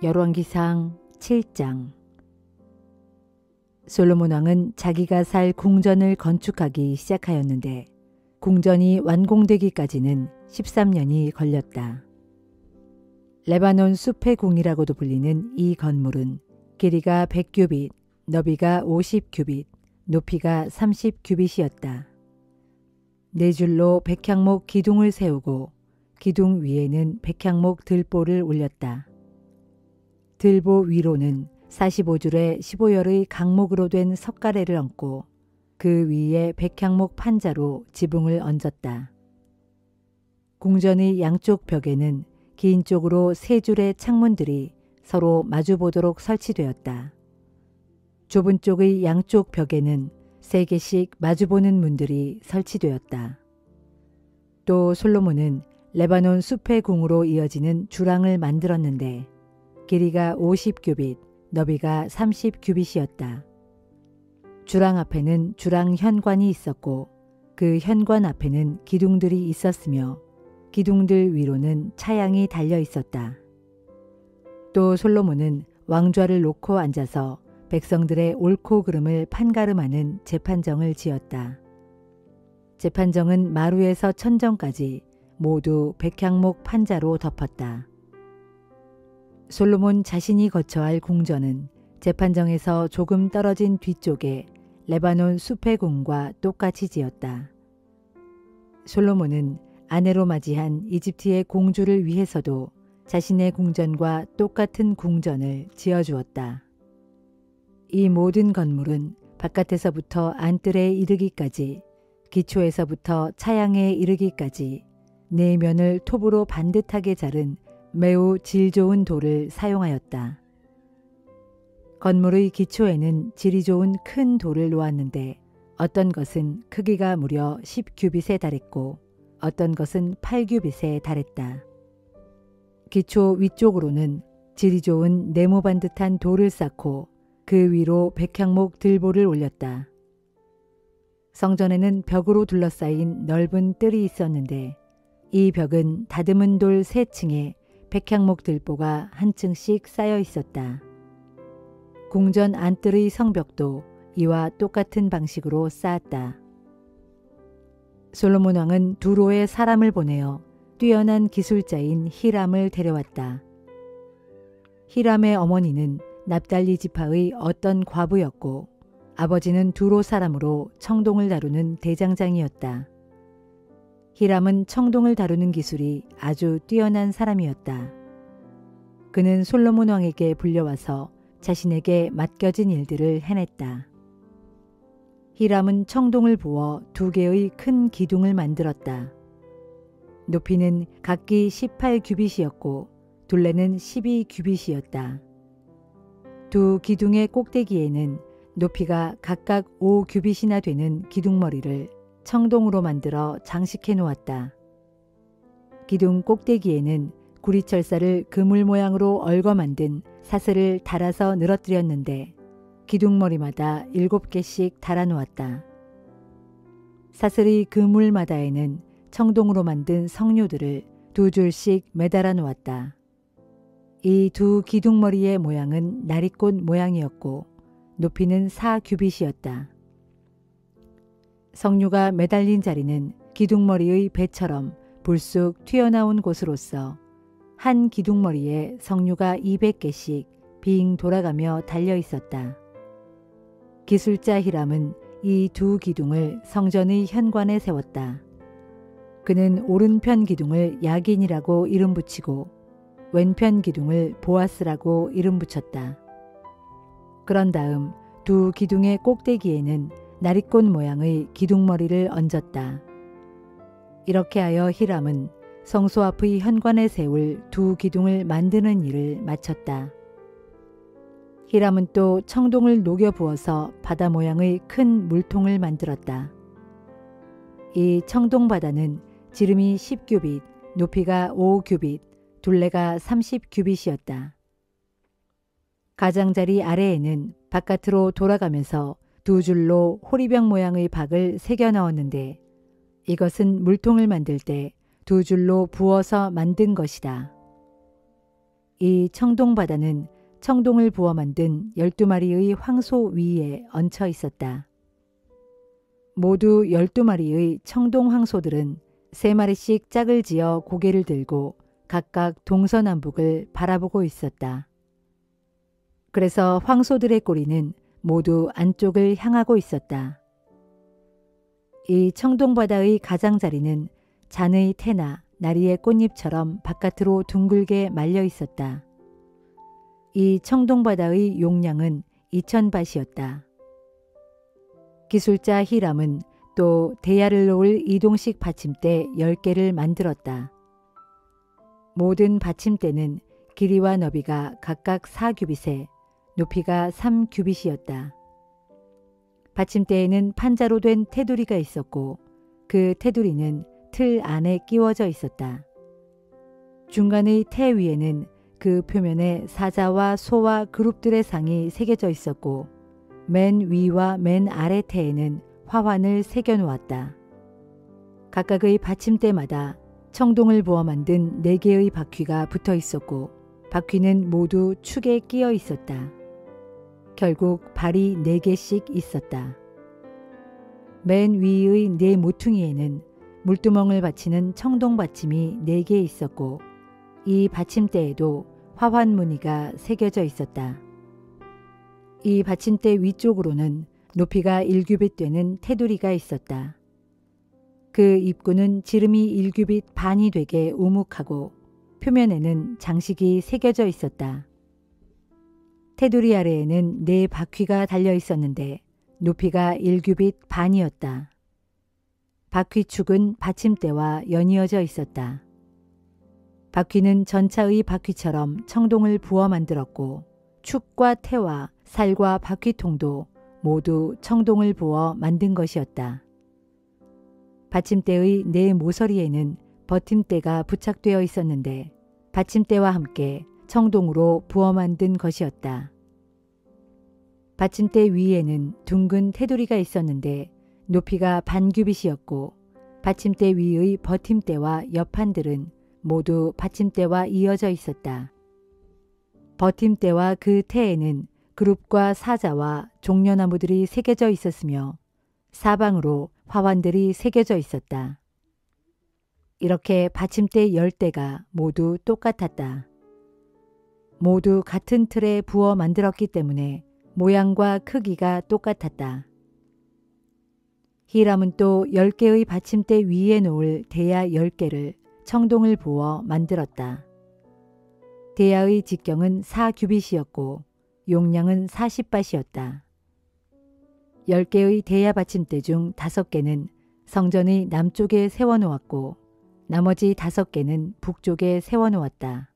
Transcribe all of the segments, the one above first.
열왕기상 7장. 솔로몬 왕은 자기가 살 궁전을 건축하기 시작하였는데 궁전이 완공되기까지는 13년이 걸렸다. 레바논 숲의 궁이라고도 불리는 이 건물은 길이가 100규빗, 너비가 50규빗, 높이가 30규빗이었다. 네 줄로 백향목 기둥을 세우고 기둥 위에는 백향목 들보를 올렸다. 들보 위로는 45줄의 15열의 강목으로 된 석가래를 얹고 그 위에 백향목 판자로 지붕을 얹었다. 궁전의 양쪽 벽에는 긴 쪽으로 3줄의 창문들이 서로 마주보도록 설치되었다. 좁은 쪽의 양쪽 벽에는 3개씩 마주보는 문들이 설치되었다. 또 솔로몬은 레바논 숲의 궁으로 이어지는 주랑을 만들었는데 길이가 50규빗, 너비가 30규빗이었다. 주랑 앞에는 주랑 현관이 있었고 그 현관 앞에는 기둥들이 있었으며 기둥들 위로는 차양이 달려 있었다. 또 솔로몬은 왕좌를 놓고 앉아서 백성들의 옳고 그름을 판가름하는 재판정을 지었다. 재판정은 마루에서 천정까지 모두 백향목 판자로 덮었다. 솔로몬 자신이 거쳐야 할 궁전은 재판정에서 조금 떨어진 뒤쪽에 레바논 숲의 궁과 똑같이 지었다. 솔로몬은 아내로 맞이한 이집트의 공주를 위해서도 자신의 궁전과 똑같은 궁전을 지어주었다. 이 모든 건물은 바깥에서부터 안뜰에 이르기까지, 기초에서부터 차양에 이르기까지 네 면을 톱으로 반듯하게 자른 매우 질 좋은 돌을 사용하였다. 건물의 기초에는 질이 좋은 큰 돌을 놓았는데 어떤 것은 크기가 무려 10규빗에 달했고 어떤 것은 8규빗에 달했다. 기초 위쪽으로는 질이 좋은 네모 반듯한 돌을 쌓고 그 위로 백향목 들보를 올렸다. 성전에는 벽으로 둘러싸인 넓은 뜰이 있었는데 이 벽은 다듬은 돌 3층에 백향목 들보가 한 층씩 쌓여 있었다. 궁전 안뜰의 성벽도 이와 똑같은 방식으로 쌓았다. 솔로몬 왕은 두로에 사람을 보내어 뛰어난 기술자인 히람을 데려왔다. 히람의 어머니는 납달리 지파의 어떤 과부였고 아버지는 두로 사람으로 청동을 다루는 대장장이었다. 히람은 청동을 다루는 기술이 아주 뛰어난 사람이었다. 그는 솔로몬 왕에게 불려와서 자신에게 맡겨진 일들을 해냈다. 히람은 청동을 부어 2개의 큰 기둥을 만들었다. 높이는 각기 18규빗이었고 둘레는 12규빗이었다. 두 기둥의 꼭대기에는 높이가 각각 5규빗이나 되는 기둥머리를 청동으로 만들어 장식해 놓았다. 기둥 꼭대기에는 구리철사를 그물 모양으로 얽어 만든 사슬을 달아서 늘어뜨렸는데 기둥머리마다 7개씩 달아 놓았다. 사슬의 그물마다에는 청동으로 만든 석류들을 2줄씩 매달아 놓았다. 이 두 기둥머리의 모양은 나리꽃 모양이었고 높이는 4규빗이었다. 석류가 매달린 자리는 기둥머리의 배처럼 불쑥 튀어나온 곳으로서 한 기둥머리에 석류가 200개씩 빙 돌아가며 달려 있었다. 기술자 히람은 이 두 기둥을 성전의 현관에 세웠다. 그는 오른편 기둥을 야긴이라고 이름 붙이고 왼편 기둥을 보아스라고 이름 붙였다. 그런 다음 두 기둥의 꼭대기에는 나리꽃 모양의 기둥머리를 얹었다. 이렇게 하여 히람은 성소 앞의 현관에 세울 두 기둥을 만드는 일을 마쳤다. 히람은 또 청동을 녹여 부어서 바다 모양의 큰 물통을 만들었다. 이 청동바다는 지름이 10규빗, 높이가 5규빗, 둘레가 30규빗이었다. 가장자리 아래에는 바깥으로 돌아가면서 2줄로 호리병 모양의 박을 새겨 넣었는데 이것은 물통을 만들 때 2줄로 부어서 만든 것이다. 이 청동바다는 청동을 부어 만든 12마리의 황소 위에 얹혀 있었다. 모두 12마리의 청동 황소들은 3마리씩 짝을 지어 고개를 들고 각각 동서남북을 바라보고 있었다. 그래서 황소들의 꼬리는 모두 안쪽을 향하고 있었다. 이 청동바다의 가장자리는 잔의 태나 나리의 꽃잎처럼 바깥으로 둥글게 말려 있었다. 이 청동바다의 용량은 2000밭이었다. 기술자 히람은 또 대야를 놓을 이동식 받침대 10개를 만들었다. 모든 받침대는 길이와 너비가 각각 4규빗에 높이가 3규빗이었다. 받침대에는 판자로 된 테두리가 있었고 그 테두리는 틀 안에 끼워져 있었다. 중간의 테 위에는 그 표면에 사자와 소와 그룹들의 상이 새겨져 있었고 맨 위와 맨 아래 태에는 화환을 새겨 놓았다. 각각의 받침대마다 청동을 부어 만든 4개의 바퀴가 붙어 있었고 바퀴는 모두 축에 끼어 있었다. 결국 발이 4개씩 있었다. 맨 위의 4 모퉁이에는 물두멍을 받치는 청동 받침이 4개 있었고 이 받침대에도 화환 무늬가 새겨져 있었다. 이 받침대 위쪽으로는 높이가 1규빗 되는 테두리가 있었다. 그 입구는 지름이 1규빗 반이 되게 우묵하고 표면에는 장식이 새겨져 있었다. 테두리 아래에는 4 바퀴가 달려 있었는데 높이가 1규빗 반이었다. 바퀴축은 받침대와 연이어져 있었다. 바퀴는 전차의 바퀴처럼 청동을 부어 만들었고 축과 태와 살과 바퀴통도 모두 청동을 부어 만든 것이었다. 받침대의 4 모서리에는 버팀대가 부착되어 있었는데 받침대와 함께 청동으로 부어 만든 것이었다. 받침대 위에는 둥근 테두리가 있었는데 높이가 반규빗이었고 받침대 위의 버팀대와 옆판들은 모두 받침대와 이어져 있었다. 버팀대와 그 태에는 그룹과 사자와 종려나무들이 새겨져 있었으며 사방으로 화환들이 새겨져 있었다. 이렇게 받침대 10대가 모두 똑같았다. 모두 같은 틀에 부어 만들었기 때문에 모양과 크기가 똑같았다. 히람은 또 10개의 받침대 위에 놓을 대야 10개를 청동을 부어 만들었다. 대야의 직경은 4규빗이었고 용량은 40밭이었다. 10개의 대야 받침대 중 5개는 성전의 남쪽에 세워놓았고 나머지 5개는 북쪽에 세워놓았다.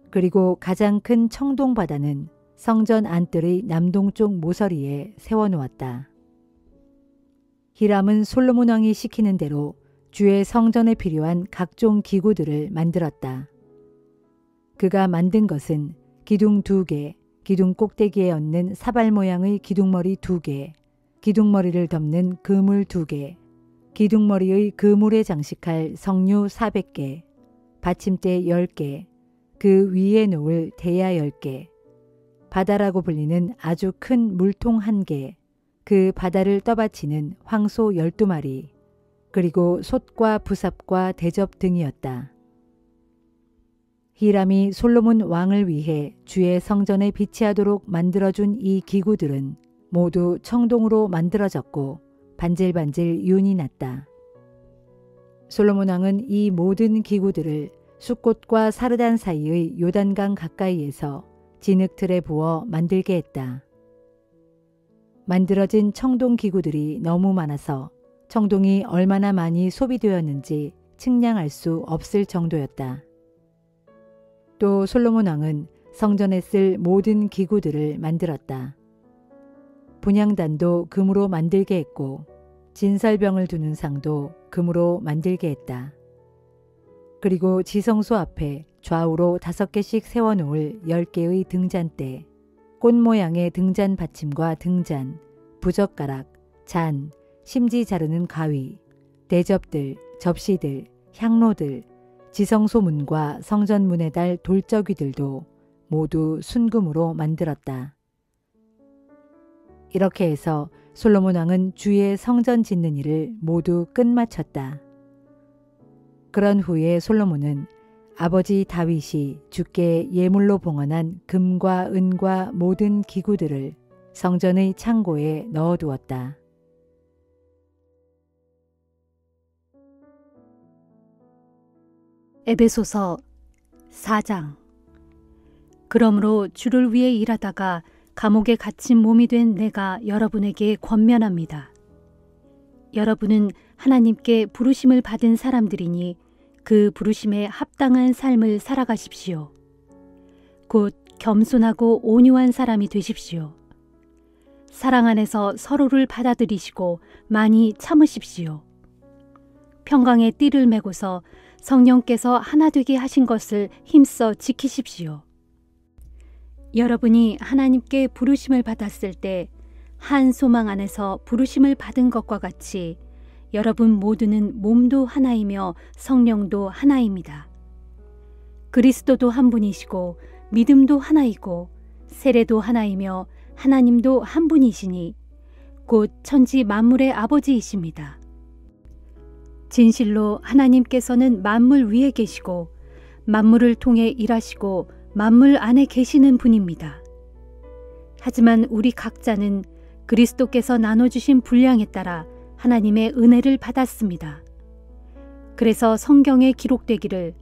그리고 가장 큰 청동바다는 성전 안뜰의 남동쪽 모서리에 세워놓았다. 히람은 솔로몬 왕이 시키는 대로 주의 성전에 필요한 각종 기구들을 만들었다. 그가 만든 것은 기둥 2개, 기둥 꼭대기에 얹는 사발 모양의 기둥머리 2개, 기둥머리를 덮는 그물 2개, 기둥머리의 그물에 장식할 석류 400개, 받침대 10개, 그 위에 놓을 대야 10개, 바다라고 불리는 아주 큰 물통 1개, 그 바다를 떠받치는 황소 12마리, 그리고 솥과 부삽과 대접 등이었다. 히람이 솔로몬 왕을 위해 주의 성전에 비치하도록 만들어준 이 기구들은 모두 청동으로 만들어졌고 반질반질 윤이 났다. 솔로몬 왕은 이 모든 기구들을 숫꽃과 사르단 사이의 요단강 가까이에서 진흙틀에 부어 만들게 했다. 만들어진 청동 기구들이 너무 많아서 청동이 얼마나 많이 소비되었는지 측량할 수 없을 정도였다. 또 솔로몬 왕은 성전에 쓸 모든 기구들을 만들었다. 분향단도 금으로 만들게 했고 진설병을 두는 상도 금으로 만들게 했다. 그리고 지성소 앞에 좌우로 5개씩 세워놓을 10개의 등잔대, 꽃 모양의 등잔 받침과 등잔, 부젓가락, 잔, 심지 자르는 가위, 대접들, 접시들, 향로들, 지성소문과 성전문에 달 돌적이들도 모두 순금으로 만들었다. 이렇게 해서 솔로몬 왕은 주의 성전 짓는 일을 모두 끝마쳤다. 그런 후에 솔로몬은 아버지 다윗이 주께 예물로 봉헌한 금과 은과 모든 기구들을 성전의 창고에 넣어두었다. 에베소서 4장. 그러므로 주를 위해 일하다가 감옥에 갇힌 몸이 된 내가 여러분에게 권면합니다. 여러분은 하나님께 부르심을 받은 사람들이니 그 부르심에 합당한 삶을 살아가십시오. 곧 겸손하고 온유한 사람이 되십시오. 사랑 안에서 서로를 받아들이시고 많이 참으십시오. 평강의 띠를 메고서 성령께서 하나 되게 하신 것을 힘써 지키십시오. 여러분이 하나님께 부르심을 받았을 때 한 소망 안에서 부르심을 받은 것과 같이 여러분 모두는 몸도 하나이며 성령도 하나입니다. 그리스도도 한 분이시고 믿음도 하나이고 세례도 하나이며 하나님도 한 분이시니 곧 천지 만물의 아버지이십니다. 진실로 하나님께서는 만물 위에 계시고 만물을 통해 일하시고 만물 안에 계시는 분입니다. 하지만 우리 각자는 그리스도께서 나눠주신 분량에 따라 하나님의 은혜를 받았습니다. 그래서 성경에 기록되기를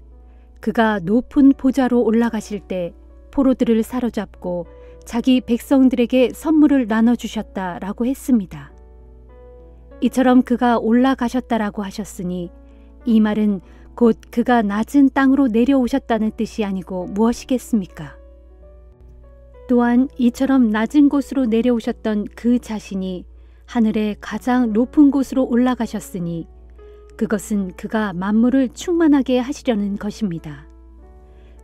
그가 높은 보좌로 올라가실 때 포로들을 사로잡고 자기 백성들에게 선물을 나눠주셨다라고 했습니다. 이처럼 그가 올라가셨다라고 하셨으니 이 말은 곧 그가 낮은 땅으로 내려오셨다는 뜻이 아니고 무엇이겠습니까? 또한 이처럼 낮은 곳으로 내려오셨던 그 자신이 하늘의 가장 높은 곳으로 올라가셨으니 그것은 그가 만물을 충만하게 하시려는 것입니다.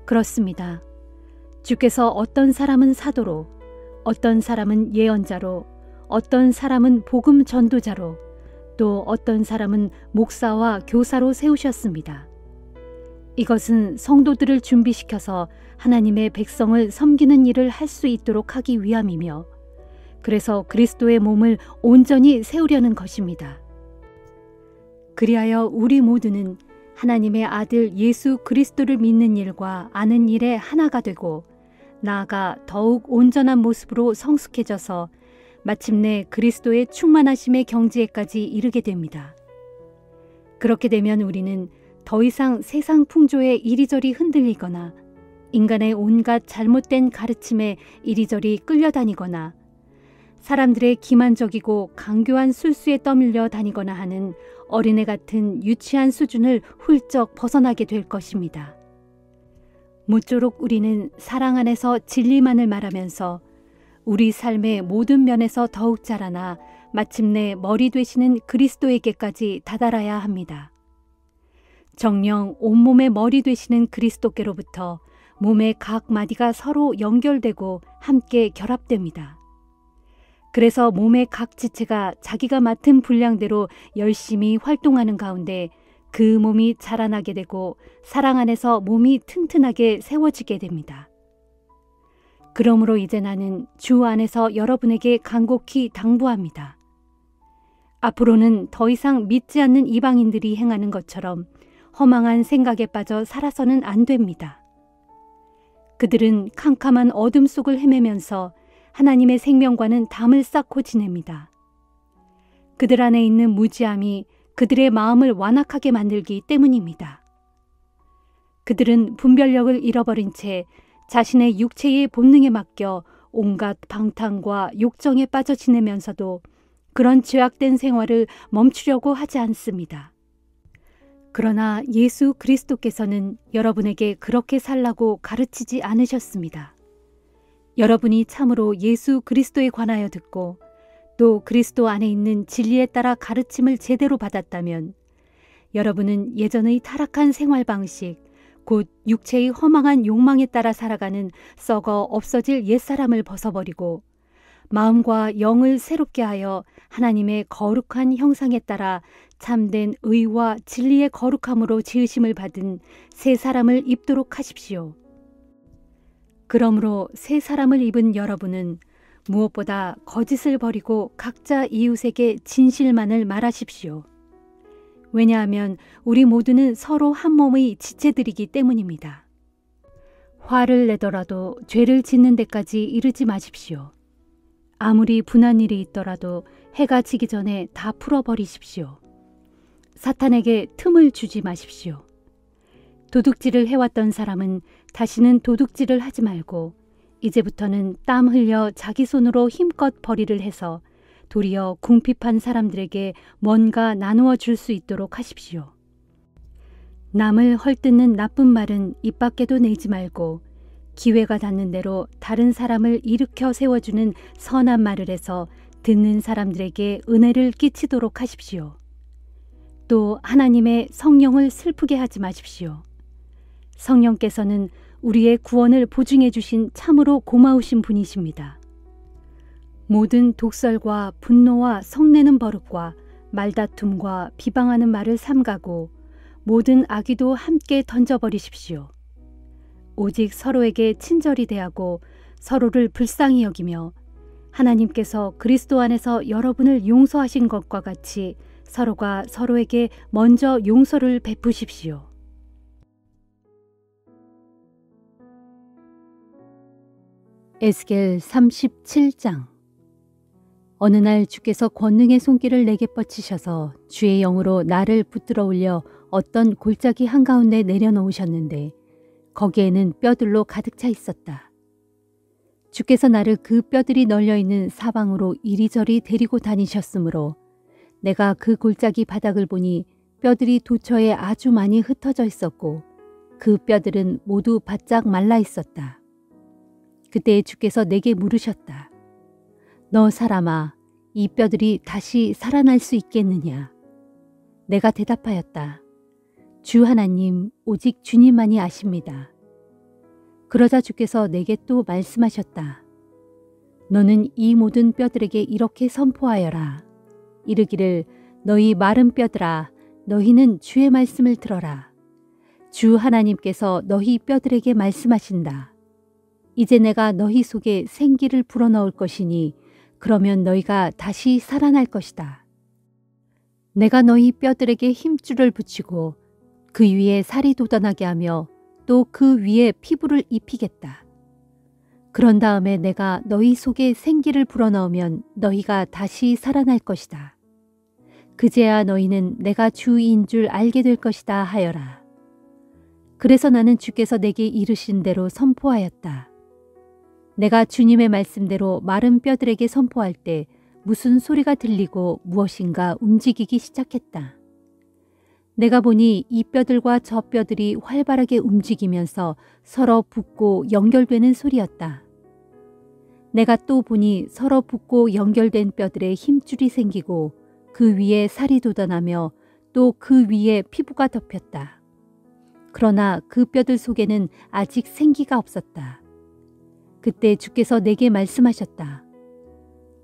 그렇습니다. 주께서 어떤 사람은 사도로, 어떤 사람은 예언자로, 어떤 사람은 복음 전도자로, 또 어떤 사람은 목사와 교사로 세우셨습니다. 이것은 성도들을 준비시켜서 하나님의 백성을 섬기는 일을 할 수 있도록 하기 위함이며 그래서 그리스도의 몸을 온전히 세우려는 것입니다. 그리하여 우리 모두는 하나님의 아들 예수 그리스도를 믿는 일과 아는 일에 하나가 되고 나아가 더욱 온전한 모습으로 성숙해져서 마침내 그리스도의 충만하심의 경지에까지 이르게 됩니다. 그렇게 되면 우리는 더 이상 세상 풍조에 이리저리 흔들리거나 인간의 온갖 잘못된 가르침에 이리저리 끌려다니거나 사람들의 기만적이고 강교한 술수에 떠밀려 다니거나 하는 어린애 같은 유치한 수준을 훌쩍 벗어나게 될 것입니다. 모쪼록 우리는 사랑 안에서 진리만을 말하면서 우리 삶의 모든 면에서 더욱 자라나 마침내 머리 되시는 그리스도에게까지 다다라야 합니다. 정녕 온몸의 머리 되시는 그리스도께로부터 몸의 각 마디가 서로 연결되고 함께 결합됩니다. 그래서 몸의 각 지체가 자기가 맡은 분량대로 열심히 활동하는 가운데 그 몸이 자라나게 되고 사랑 안에서 몸이 튼튼하게 세워지게 됩니다. 그러므로 이제 나는 주 안에서 여러분에게 간곡히 당부합니다. 앞으로는 더 이상 믿지 않는 이방인들이 행하는 것처럼 허망한 생각에 빠져 살아서는 안 됩니다. 그들은 캄캄한 어둠 속을 헤매면서 하나님의 생명과는 담을 쌓고 지냅니다. 그들 안에 있는 무지함이 그들의 마음을 완악하게 만들기 때문입니다. 그들은 분별력을 잃어버린 채 자신의 육체의 본능에 맡겨 온갖 방탕과 욕정에 빠져 지내면서도 그런 죄악된 생활을 멈추려고 하지 않습니다. 그러나 예수 그리스도께서는 여러분에게 그렇게 살라고 가르치지 않으셨습니다. 여러분이 참으로 예수 그리스도에 관하여 듣고 또 그리스도 안에 있는 진리에 따라 가르침을 제대로 받았다면 여러분은 예전의 타락한 생활 방식, 곧 육체의 허망한 욕망에 따라 살아가는 썩어 없어질 옛사람을 벗어버리고 마음과 영을 새롭게 하여 하나님의 거룩한 형상에 따라 참된 의와 진리의 거룩함으로 지으심을 받은 새 사람을 입도록 하십시오. 그러므로 새 사람을 입은 여러분은 무엇보다 거짓을 버리고 각자 이웃에게 진실만을 말하십시오. 왜냐하면 우리 모두는 서로 한 몸의 지체들이기 때문입니다. 화를 내더라도 죄를 짓는 데까지 이르지 마십시오. 아무리 분한 일이 있더라도 해가 지기 전에 다 풀어버리십시오. 사탄에게 틈을 주지 마십시오. 도둑질을 해왔던 사람은 다시는 도둑질을 하지 말고 이제부터는 땀 흘려 자기 손으로 힘껏 벌이를 해서 도리어 궁핍한 사람들에게 뭔가 나누어 줄 수 있도록 하십시오. 남을 헐뜯는 나쁜 말은 입 밖에도 내지 말고 기회가 닿는 대로 다른 사람을 일으켜 세워주는 선한 말을 해서 듣는 사람들에게 은혜를 끼치도록 하십시오. 또 하나님의 성령을 슬프게 하지 마십시오. 성령께서는 우리의 구원을 보증해 주신 참으로 고마우신 분이십니다. 모든 독설과 분노와 성내는 버릇과 말다툼과 비방하는 말을 삼가고 모든 악의도 함께 던져버리십시오. 오직 서로에게 친절히 대하고 서로를 불쌍히 여기며 하나님께서 그리스도 안에서 여러분을 용서하신 것과 같이 서로가 서로에게 먼저 용서를 베푸십시오. 에스겔 37장. 어느 날 주께서 권능의 손길을 내게 뻗치셔서 주의 영으로 나를 붙들어 올려 어떤 골짜기 한가운데 내려놓으셨는데 거기에는 뼈들로 가득 차 있었다. 주께서 나를 그 뼈들이 널려있는 사방으로 이리저리 데리고 다니셨으므로 내가 그 골짜기 바닥을 보니 뼈들이 도처에 아주 많이 흩어져 있었고 그 뼈들은 모두 바짝 말라 있었다. 그때 주께서 내게 물으셨다. 너 사람아, 이 뼈들이 다시 살아날 수 있겠느냐? 내가 대답하였다. 주 하나님, 오직 주님만이 아십니다. 그러자 주께서 내게 또 말씀하셨다. 너는 이 모든 뼈들에게 이렇게 선포하여라. 이르기를 너희 마른 뼈들아, 너희는 주의 말씀을 들어라. 주 하나님께서 너희 뼈들에게 말씀하신다. 이제 내가 너희 속에 생기를 불어넣을 것이니 그러면 너희가 다시 살아날 것이다. 내가 너희 뼈들에게 힘줄을 붙이고 그 위에 살이 돋아나게 하며 또 그 위에 피부를 입히겠다. 그런 다음에 내가 너희 속에 생기를 불어넣으면 너희가 다시 살아날 것이다. 그제야 너희는 내가 주인 줄 알게 될 것이다 하여라. 그래서 나는 주께서 내게 이르신 대로 선포하였다. 내가 주님의 말씀대로 마른 뼈들에게 선포할 때 무슨 소리가 들리고 무엇인가 움직이기 시작했다. 내가 보니 이 뼈들과 저 뼈들이 활발하게 움직이면서 서로 붙고 연결되는 소리였다. 내가 또 보니 서로 붙고 연결된 뼈들에 힘줄이 생기고 그 위에 살이 돋아나며 또 그 위에 피부가 덮였다. 그러나 그 뼈들 속에는 아직 생기가 없었다. 그때 주께서 내게 말씀하셨다.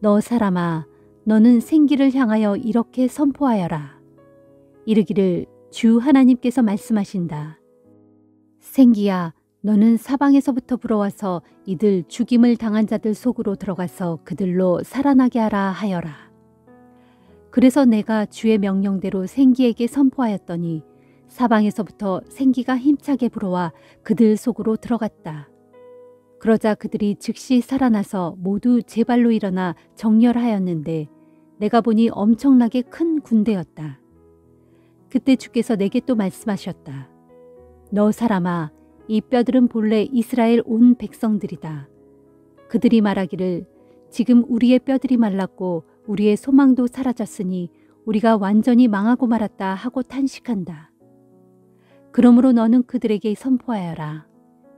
너 사람아, 너는 생기를 향하여 이렇게 선포하여라. 이르기를 주 하나님께서 말씀하신다. 생기야, 너는 사방에서부터 불어와서 이들 죽임을 당한 자들 속으로 들어가서 그들로 살아나게 하라 하여라. 그래서 내가 주의 명령대로 생기에게 선포하였더니 사방에서부터 생기가 힘차게 불어와 그들 속으로 들어갔다. 그러자 그들이 즉시 살아나서 모두 제 발로 일어나 정렬하였는데 내가 보니 엄청나게 큰 군대였다. 그때 주께서 내게 또 말씀하셨다. 너 사람아, 이 뼈들은 본래 이스라엘 온 백성들이다. 그들이 말하기를 지금 우리의 뼈들이 말랐고 우리의 소망도 사라졌으니 우리가 완전히 망하고 말았다 하고 탄식한다. 그러므로 너는 그들에게 선포하여라.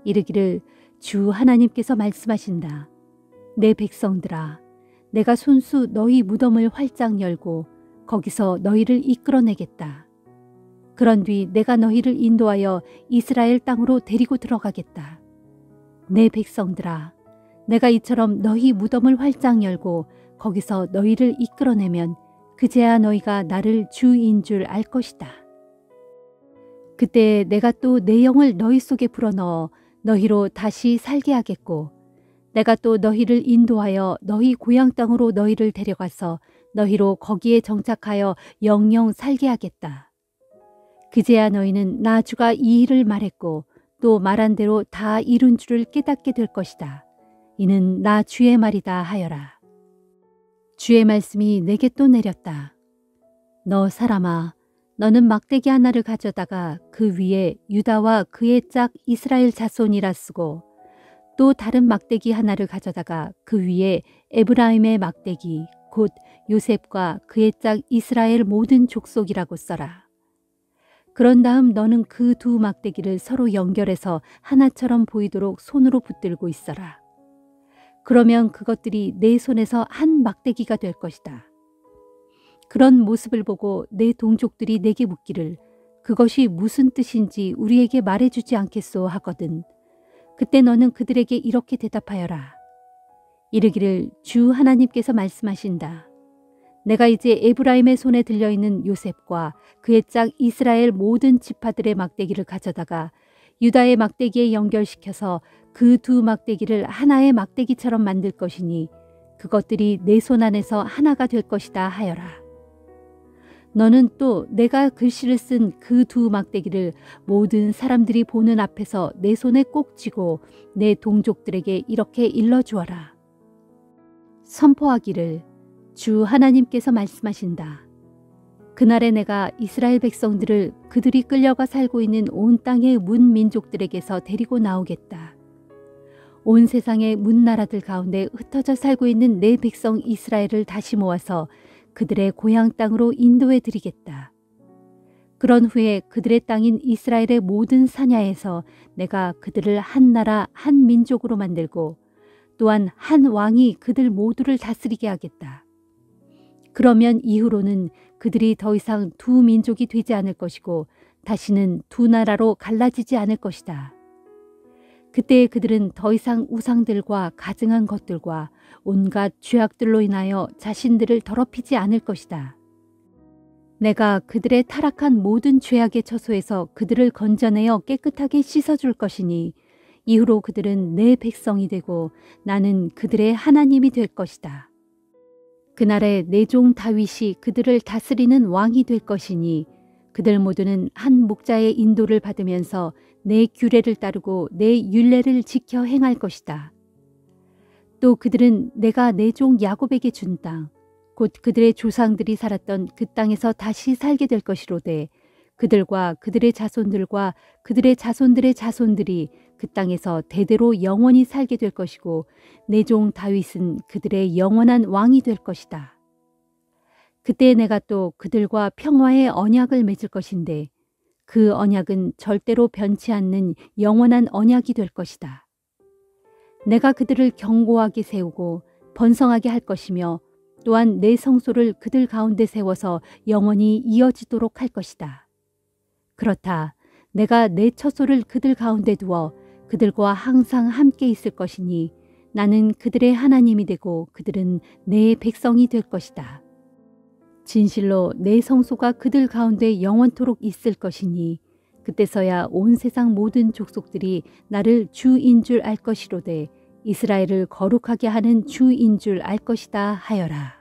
이르기를 주 하나님께서 말씀하신다. 내 백성들아, 내가 손수 너희 무덤을 활짝 열고 거기서 너희를 이끌어내겠다. 그런 뒤 내가 너희를 인도하여 이스라엘 땅으로 데리고 들어가겠다. 내 백성들아, 내가 이처럼 너희 무덤을 활짝 열고 거기서 너희를 이끌어내면 그제야 너희가 나를 주인 줄 알 것이다. 그때 내가 또 내 영을 너희 속에 불어넣어 너희로 다시 살게 하겠고 내가 또 너희를 인도하여 너희 고향 땅으로 너희를 데려가서 너희로 거기에 정착하여 영영 살게 하겠다. 그제야 너희는 나 주가 이 일을 말했고 또 말한 대로 다 이룬 줄을 깨닫게 될 것이다. 이는 나 주의 말이다 하여라. 주의 말씀이 내게 또 내렸다. 너 사람아, 너는 막대기 하나를 가져다가 그 위에 유다와 그의 짝 이스라엘 자손이라 쓰고 또 다른 막대기 하나를 가져다가 그 위에 에브라임의 막대기 곧 요셉과 그의 짝 이스라엘 모든 족속이라고 써라. 그런 다음 너는 그 두 막대기를 서로 연결해서 하나처럼 보이도록 손으로 붙들고 있어라. 그러면 그것들이 내 손에서 한 막대기가 될 것이다. 그런 모습을 보고 내 동족들이 내게 묻기를 그것이 무슨 뜻인지 우리에게 말해주지 않겠소 하거든. 그때 너는 그들에게 이렇게 대답하여라. 이르기를 주 하나님께서 말씀하신다. 내가 이제 에브라임의 손에 들려있는 요셉과 그의 짝 이스라엘 모든 지파들의 막대기를 가져다가 유다의 막대기에 연결시켜서 그 두 막대기를 하나의 막대기처럼 만들 것이니 그것들이 내 손 안에서 하나가 될 것이다 하여라. 너는 또 내가 글씨를 쓴 그 두 막대기를 모든 사람들이 보는 앞에서 내 손에 꼭 쥐고 내 동족들에게 이렇게 일러주어라. 선포하기를 주 하나님께서 말씀하신다. 그날에 내가 이스라엘 백성들을 그들이 끌려가 살고 있는 온 땅의 문 민족들에게서 데리고 나오겠다. 온 세상의 문 나라들 가운데 흩어져 살고 있는 내 백성 이스라엘을 다시 모아서 그들의 고향 땅으로 인도해 드리겠다. 그런 후에 그들의 땅인 이스라엘의 모든 사냐에서 내가 그들을 한 나라 한 민족으로 만들고 또한 한 왕이 그들 모두를 다스리게 하겠다. 그러면 이후로는 그들이 더 이상 두 민족이 되지 않을 것이고 다시는 두 나라로 갈라지지 않을 것이다. 그때 그들은 더 이상 우상들과 가증한 것들과 온갖 죄악들로 인하여 자신들을 더럽히지 않을 것이다. 내가 그들의 타락한 모든 죄악의 처소에서 그들을 건져내어 깨끗하게 씻어줄 것이니 이후로 그들은 내 백성이 되고 나는 그들의 하나님이 될 것이다. 그날에 내 종 다윗이 그들을 다스리는 왕이 될 것이니 그들 모두는 한 목자의 인도를 받으면서 내 규례를 따르고 내 율례를 지켜 행할 것이다. 또 그들은 내가 내 종 야곱에게 준 땅, 곧 그들의 조상들이 살았던 그 땅에서 다시 살게 될 것이로되 그들과 그들의 자손들과 그들의 자손들의 자손들이 그 땅에서 대대로 영원히 살게 될 것이고 내 종 다윗은 그들의 영원한 왕이 될 것이다. 그때 내가 또 그들과 평화의 언약을 맺을 것인데 그 언약은 절대로 변치 않는 영원한 언약이 될 것이다. 내가 그들을 견고하게 세우고 번성하게 할 것이며 또한 내 성소를 그들 가운데 세워서 영원히 이어지도록 할 것이다. 그렇다. 내가 내 처소를 그들 가운데 두어 그들과 항상 함께 있을 것이니 나는 그들의 하나님이 되고 그들은 내 백성이 될 것이다. 진실로 내 성소가 그들 가운데 영원토록 있을 것이니 그때서야 온 세상 모든 족속들이 나를 주인 줄 알 것이로되 이스라엘을 거룩하게 하는 주인 줄 알 것이다 하여라.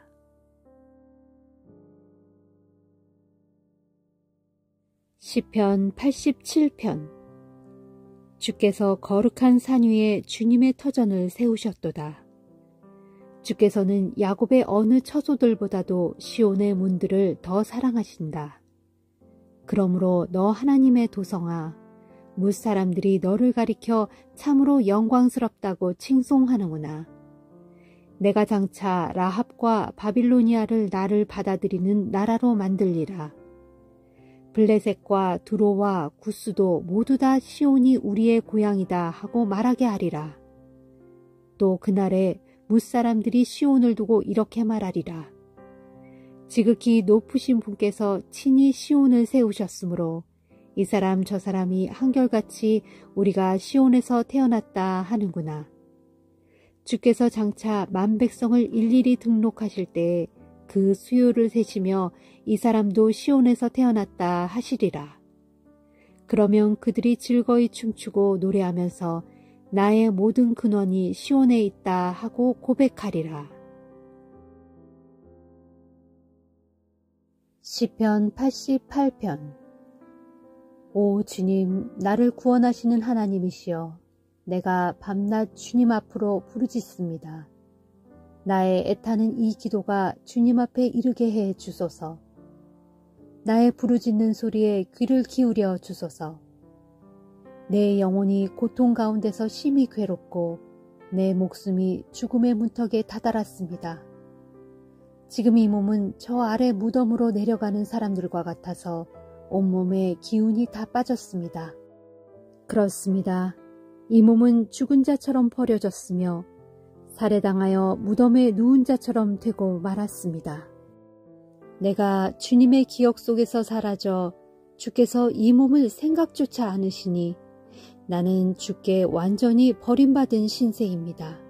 시편 87편. 주께서 거룩한 산 위에 주님의 터전을 세우셨도다. 주께서는 야곱의 어느 처소들보다도 시온의 문들을 더 사랑하신다. 그러므로 너 하나님의 도성아, 뭇사람들이 너를 가리켜 참으로 영광스럽다고 칭송하는구나. 내가 장차 라합과 바빌로니아를 나를 받아들이는 나라로 만들리라. 블레셋과 두로와 구스도 모두 다 시온이 우리의 고향이다 하고 말하게 하리라. 또 그날에 뭇사람들이 시온을 두고 이렇게 말하리라. 지극히 높으신 분께서 친히 시온을 세우셨으므로 이 사람 저 사람이 한결같이 우리가 시온에서 태어났다 하는구나. 주께서 장차 만백성을 일일이 등록하실 때에 그 수요를 세시며 이 사람도 시온에서 태어났다 하시리라. 그러면 그들이 즐거이 춤추고 노래하면서 나의 모든 근원이 시온에 있다 하고 고백하리라. 시편 88편. 오 주님, 나를 구원하시는 하나님이시여, 내가 밤낮 주님 앞으로 부르짖습니다. 나의 애타는 이 기도가 주님 앞에 이르게 해 주소서. 나의 부르짖는 소리에 귀를 기울여 주소서. 내 영혼이 고통 가운데서 심히 괴롭고 내 목숨이 죽음의 문턱에 다다랐습니다. 지금 이 몸은 저 아래 무덤으로 내려가는 사람들과 같아서 온몸에 기운이 다 빠졌습니다. 그렇습니다. 이 몸은 죽은 자처럼 버려졌으며 살해당하여 무덤에 누운 자처럼 되고 말았습니다. 내가 주님의 기억 속에서 사라져 주께서 이 몸을 생각조차 않으시니 나는 주께 완전히 버림받은 신세입니다.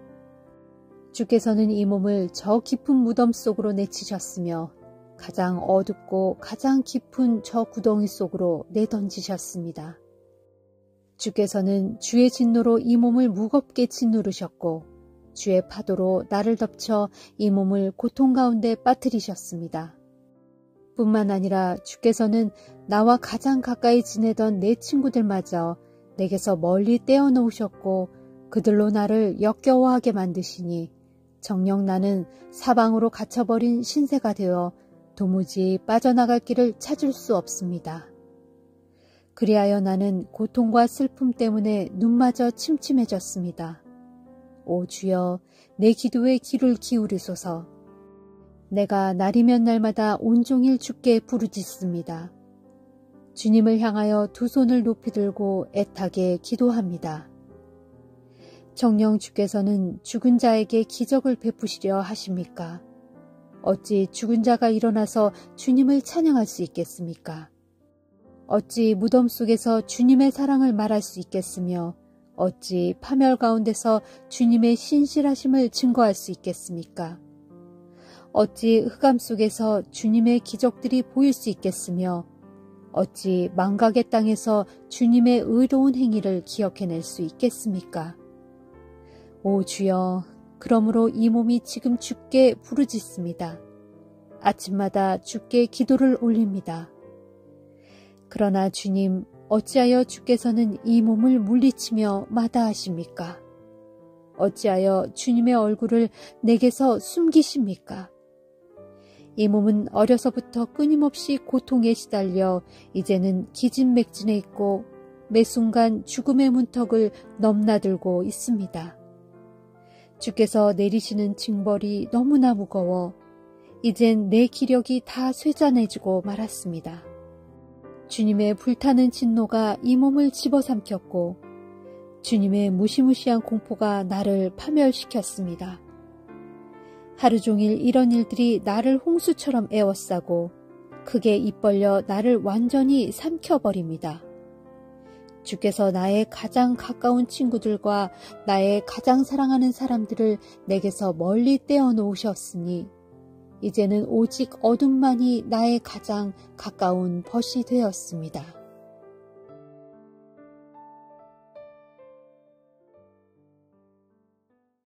주께서는 이 몸을 저 깊은 무덤 속으로 내치셨으며 가장 어둡고 가장 깊은 저 구덩이 속으로 내던지셨습니다. 주께서는 주의 진노로 이 몸을 무겁게 짓누르셨고 주의 파도로 나를 덮쳐 이 몸을 고통 가운데 빠뜨리셨습니다. 뿐만 아니라 주께서는 나와 가장 가까이 지내던 내 친구들마저 내게서 멀리 떼어놓으셨고 그들로 나를 역겨워하게 만드시니 정녕 나는 사방으로 갇혀버린 신세가 되어 도무지 빠져나갈 길을 찾을 수 없습니다. 그리하여 나는 고통과 슬픔 때문에 눈마저 침침해졌습니다. 오 주여, 내 기도에 귀를 기울이소서. 내가 날이면 날마다 온종일 주께 부르짖습니다. 주님을 향하여 두 손을 높이 들고 애타게 기도합니다. 정녕 주께서는 죽은 자에게 기적을 베푸시려 하십니까? 어찌 죽은 자가 일어나서 주님을 찬양할 수 있겠습니까? 어찌 무덤 속에서 주님의 사랑을 말할 수 있겠으며 어찌 파멸 가운데서 주님의 신실하심을 증거할 수 있겠습니까? 어찌 흑암 속에서 주님의 기적들이 보일 수 있겠으며 어찌 망각의 땅에서 주님의 의로운 행위를 기억해낼 수 있겠습니까? 오 주여, 그러므로 이 몸이 지금 주께 부르짖습니다. 아침마다 주께 기도를 올립니다. 그러나 주님, 어찌하여 주께서는 이 몸을 물리치며 마다하십니까? 어찌하여 주님의 얼굴을 내게서 숨기십니까? 이 몸은 어려서부터 끊임없이 고통에 시달려 이제는 기진맥진해 있고 매 순간 죽음의 문턱을 넘나들고 있습니다. 주께서 내리시는 징벌이 너무나 무거워 이젠 내 기력이 다 쇠잔해지고 말았습니다. 주님의 불타는 진노가 이 몸을 집어삼켰고 주님의 무시무시한 공포가 나를 파멸시켰습니다. 하루 종일 이런 일들이 나를 홍수처럼 에워싸고 크게 입 벌려 나를 완전히 삼켜버립니다. 주께서 나의 가장 가까운 친구들과 나의 가장 사랑하는 사람들을 내게서 멀리 떼어놓으셨으니 이제는 오직 어둠만이 나의 가장 가까운 벗이 되었습니다.